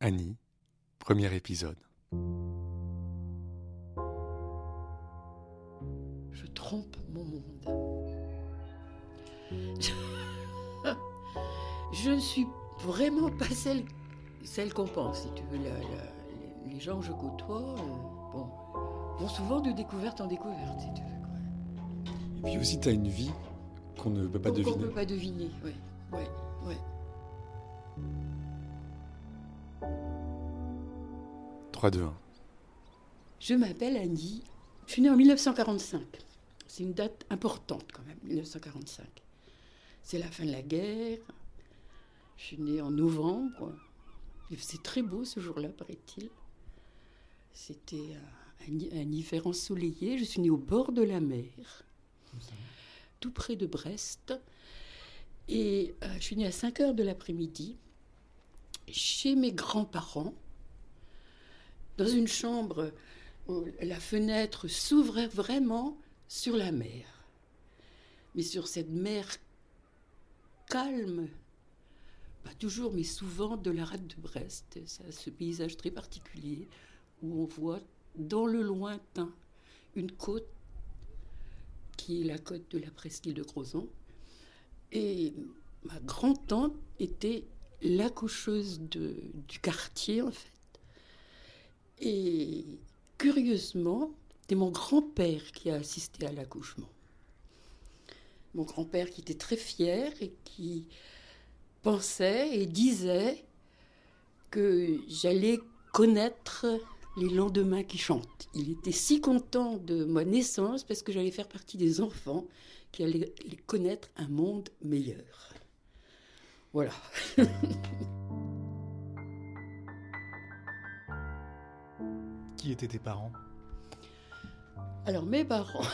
Annie, premier épisode. Je trompe mon monde. Je ne suis vraiment pas celle qu'on pense, si tu veux. Les gens que je côtoie, vont souvent de découverte en découverte, si tu veux. Quoi. Et puis aussi, tu as une vie qu'on ne peut pas Qu'on deviner. ne peut pas deviner, oui. Ouais. 3, 2, 1. Je m'appelle Annie. Je suis née en 1945. C'est une date importante quand même, 1945. C'est la fin de la guerre. Je suis née en novembre. Il faisait très beau ce jour-là, paraît-il. C'était un hiver ensoleillé. Je suis née au bord de la mer, tout près de Brest. Et je suis née à 5 heures de l'après-midi, chez mes grands-parents, dans une chambre où la fenêtre s'ouvrait vraiment sur la mer. Mais sur cette mer calme, pas toujours, mais souvent, de la rade de Brest. Ça a ce paysage très particulier où on voit dans le lointain une côte qui est la côte de la presqu'île de Crozon. Et ma grand-tante était l'accoucheuse du quartier, en fait. Et curieusement, c'est mon grand-père qui a assisté à l'accouchement. Mon grand-père qui était très fier et qui pensait et disait que j'allais connaître les lendemains qui chantent. Il était si content de ma naissance parce que j'allais faire partie des enfants qui allaient connaître un monde meilleur. Voilà. Qui étaient tes parents ? Alors mes parents,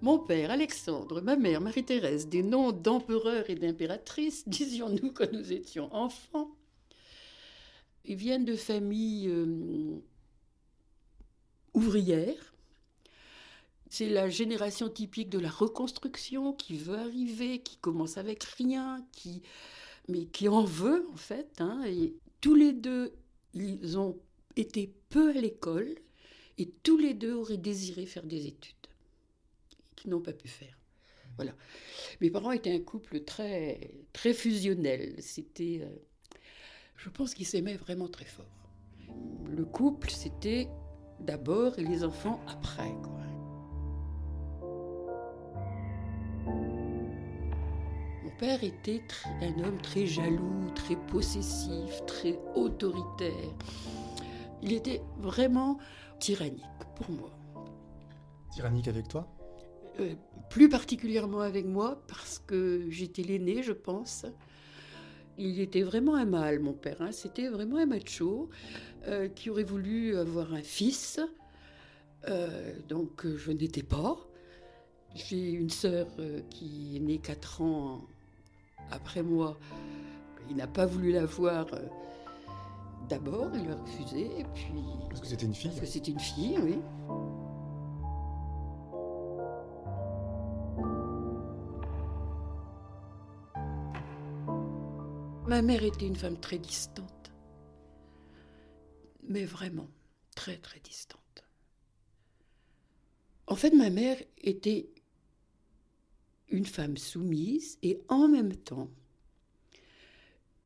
mon père Alexandre, ma mère Marie-Thérèse, des noms d'empereurs et d'impératrices, disions-nous quand nous étions enfants. Ils viennent de familles ouvrières. C'est la génération typique de la reconstruction qui veut arriver, qui commence avec rien, mais qui en veut en fait. Et tous les deux, ils ont été peu à l'école et tous les deux auraient désiré faire des études qu'ils n'ont pas pu faire. Voilà. Mes parents étaient un couple très, très fusionnel. Je pense qu'ils s'aimaient vraiment très fort. Le couple, c'était d'abord et les enfants après, quoi. Mon père était un homme très jaloux, très possessif, très autoritaire. Il était vraiment tyrannique pour moi. Tyrannique avec toi ? Plus particulièrement avec moi, parce que j'étais l'aînée, je pense. Il était vraiment un mâle, mon père. C'était vraiment un macho qui aurait voulu avoir un fils. Donc je n'étais pas. J'ai une sœur qui est née 4 ans après moi. Il n'a pas voulu l'avoir d'abord, il a refusé. Et puis, Parce que c'était une fille ? parce que c'était une fille, oui. Ma mère était une femme très distante. Mais vraiment, très très distante. En fait, ma mère était une femme soumise et en même temps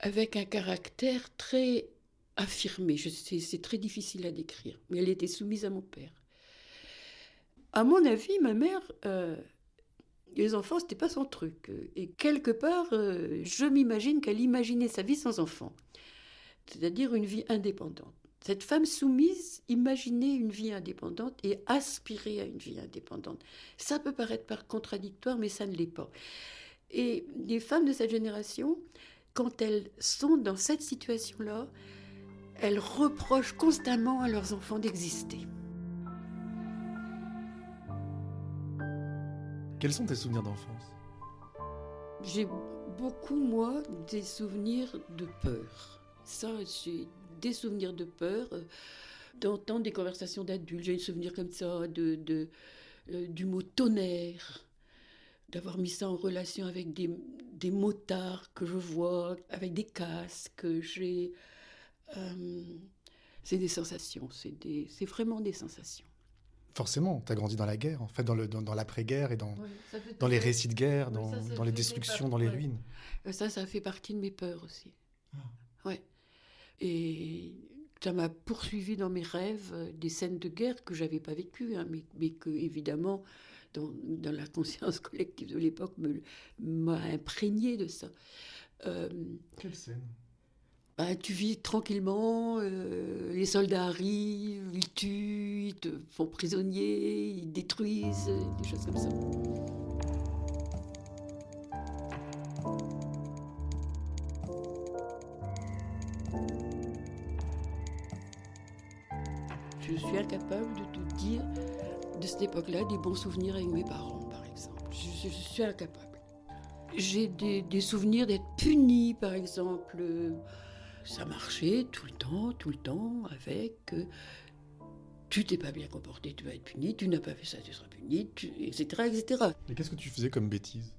avec un caractère très affirmé. C'est très difficile à décrire, mais elle était soumise à mon père. À mon avis, ma mère, les enfants, c'était pas son truc. Et quelque part, je m'imagine qu'elle imaginait sa vie sans enfants, c'est-à-dire une vie indépendante. Cette femme soumise imaginait une vie indépendante et aspirait à une vie indépendante. Ça peut paraître contradictoire, mais ça ne l'est pas. Et les femmes de cette génération, quand elles sont dans cette situation-là, elles reprochent constamment à leurs enfants d'exister. Quels sont tes souvenirs d'enfance ? J'ai beaucoup, moi, des souvenirs de peur. Ça, j'ai des souvenirs de peur, d'entendre des conversations d'adultes. J'ai des souvenirs comme ça, du mot tonnerre, d'avoir mis ça en relation avec des motards que je vois, avec des casques. J'ai C'est des sensations, c'est vraiment des sensations. Forcément, tu as grandi dans la guerre, en fait, dans l'après-guerre et Ouais, ça fait dans les toujours- récits de guerre, oui, ça dans les fait destructions, dans partie, les ouais. ruines. Ça fait partie de mes peurs aussi. Ouais. Et ça m'a poursuivi dans mes rêves des scènes de guerre que j'avais pas vécues, hein, mais que, évidemment, dans la conscience collective de l'époque, m'a imprégné de ça. Euh, Quelle scène? Bah, tu vis tranquillement, les soldats arrivent, ils tuent, ils te font prisonnier, ils détruisent, des choses comme ça. Je suis incapable de te dire de cette époque-là des bons souvenirs avec mes parents, par exemple. Je suis incapable. J'ai des souvenirs d'être punie, par exemple. Ça marchait tout le temps, avec tu t'es pas bien comporté, tu vas être puni, tu n'as pas fait ça, tu seras puni, etc., etc. Et qu'est-ce que tu faisais comme bêtise?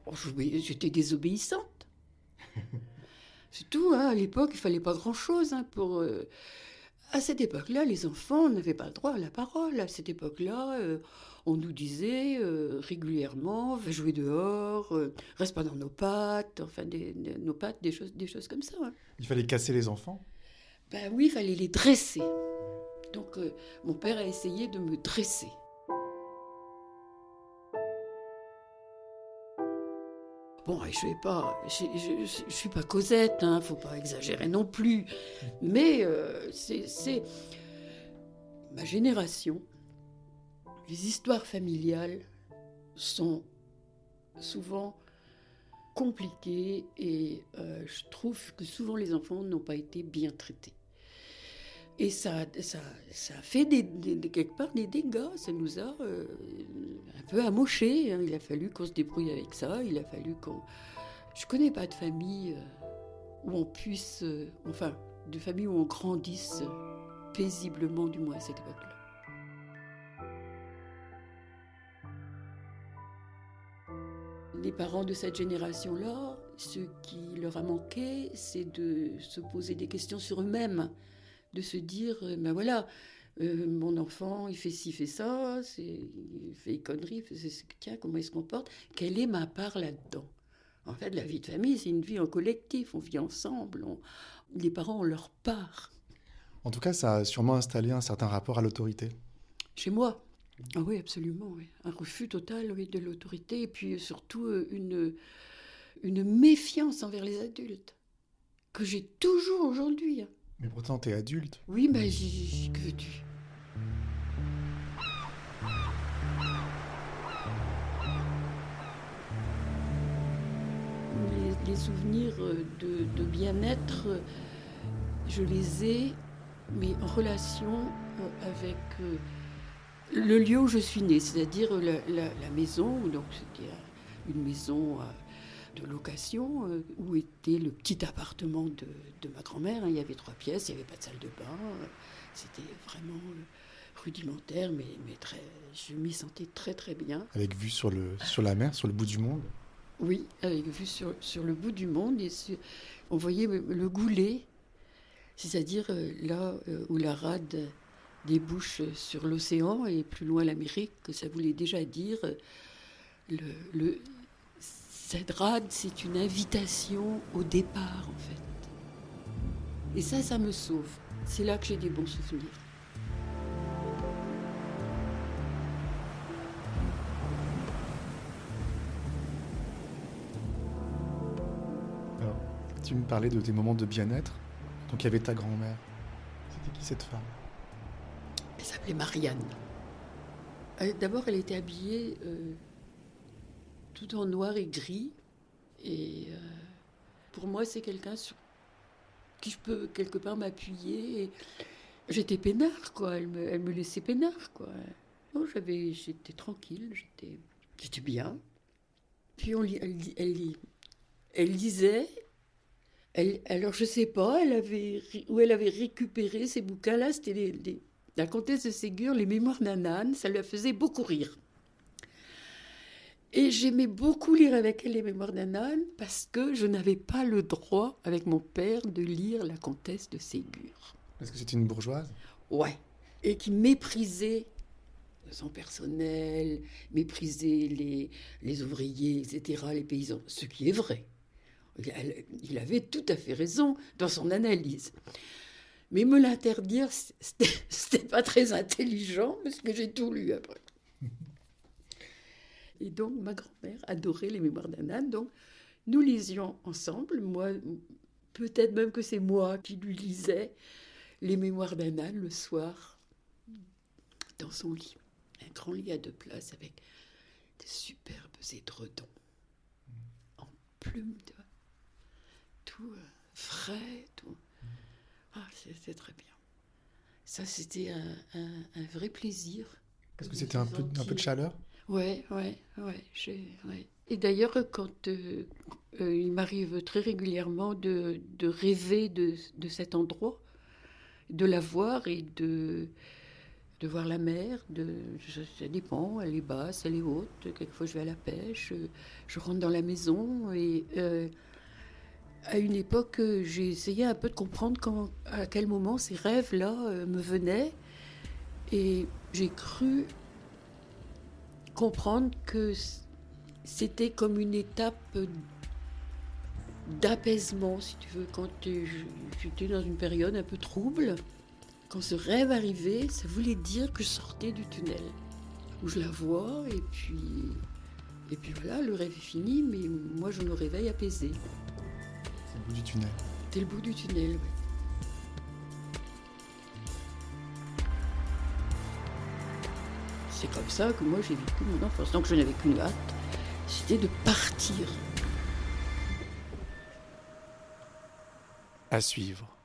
Bon, j'étais désobéissante. C'est tout, hein. À l'époque, il fallait pas grand-chose pour... À cette époque-là, les enfants n'avaient pas le droit à la parole. À cette époque-là, on nous disait régulièrement, va jouer dehors, reste pas dans nos pattes, enfin, nos pattes, des choses comme ça. Hein. Il fallait casser les enfants? Ben oui, il fallait les dresser. Donc, mon père a essayé de me dresser. Bon, je suis pas Cosette, hein, faut pas exagérer non plus. Mais c'est ma génération. Les histoires familiales sont souvent compliquées et je trouve que souvent les enfants n'ont pas été bien traités. Et ça a fait quelque part des dégâts, ça nous a un peu amochés. Hein. Il a fallu qu'on se débrouille avec ça, il a fallu qu'on... Je connais pas de famille où on puisse... enfin, de famille où on grandisse paisiblement, du moins à cette époque-là. Les parents de cette génération-là, ce qui leur a manqué, c'est de se poser des questions sur eux-mêmes. De se dire, ben voilà, mon enfant, il fait ci, fait ça, il fait des conneries, tiens, comment il se comporte, quelle est ma part là-dedans? En fait, la vie de famille, c'est une vie en collectif, on vit ensemble, les parents ont leur part. En tout cas, ça a sûrement installé un certain rapport à l'autorité. Chez moi, ah oui, absolument, oui. Un refus total, oui, de l'autorité, et puis surtout une méfiance envers les adultes, que j'ai toujours aujourd'hui. Hein. Mais pourtant, t'es adulte. Oui, mais que veux-tu? Les souvenirs de bien-être, je les ai, mais en relation avec le lieu où je suis née, c'est-à-dire la maison, donc c'était une maison de location, où était le petit appartement de ma grand-mère. Hein. Il y avait 3 pièces, il n'y avait pas de salle de bain. C'était vraiment rudimentaire, mais je m'y sentais très très bien. Avec vue sur la mer, sur le bout du monde. Oui, avec vue sur le bout du monde. Et on voyait le Goulet, c'est-à-dire là où la rade débouche sur l'océan et plus loin l'Amérique, que ça voulait déjà dire... Cette rade, c'est une invitation au départ, en fait. Et ça me sauve. C'est là que j'ai des bons souvenirs. Alors, tu me parlais de tes moments de bien-être. Donc, il y avait ta grand-mère. C'était qui cette femme? Elle s'appelait Marianne. D'abord, elle était habillée... tout en noir et gris. Et pour moi, c'est quelqu'un sur qui je peux quelque part m'appuyer. Et j'étais peinard, quoi. Elle me laissait peinard, quoi. Non, j'étais tranquille, j'étais bien. Puis elle lisait. Alors, je sais pas, où elle avait récupéré ces bouquins-là. C'était la comtesse de Ségur, les mémoires d'Anne, ça la faisait beaucoup rire. Et j'aimais beaucoup lire avec elle les Mémoires d'un âne parce que je n'avais pas le droit, avec mon père, de lire La Comtesse de Ségur. Parce que c'était une bourgeoise. Ouais. Et qui méprisait son personnel, méprisait les ouvriers, etc., les paysans. Ce qui est vrai. Il avait tout à fait raison dans son analyse. Mais me l'interdire, c'était pas très intelligent parce que j'ai tout lu après. Et donc, ma grand-mère adorait les Mémoires d'un âne. Donc, nous lisions ensemble. Moi, peut-être même que c'est moi qui lui lisais les Mémoires d'un âne le soir dans son lit. Un grand lit à 2 places avec des superbes édredons en plumes, tout frais, tout. Ah, c'était très bien. Ça, c'était un vrai plaisir. Parce que c'était un peu de chaleur. Ouais. Et d'ailleurs, quand il m'arrive très régulièrement de rêver de cet endroit, de la voir et de voir la mer, ça dépend, elle est basse, elle est haute, quelquefois je vais à la pêche, je rentre dans la maison et à une époque j'ai essayé un peu de comprendre à quel moment ces rêves-là me venaient et j'ai cru comprendre que c'était comme une étape d'apaisement, si tu veux, quand j'étais dans une période un peu trouble. Quand ce rêve arrivait, ça voulait dire que je sortais du tunnel, où je la vois, et puis voilà, le rêve est fini, mais moi je me réveille apaisée. C'est le bout du tunnel. C'est le bout du tunnel, oui. C'est comme ça que moi j'ai vécu mon enfance. Donc je n'avais qu'une hâte, c'était de partir. À suivre.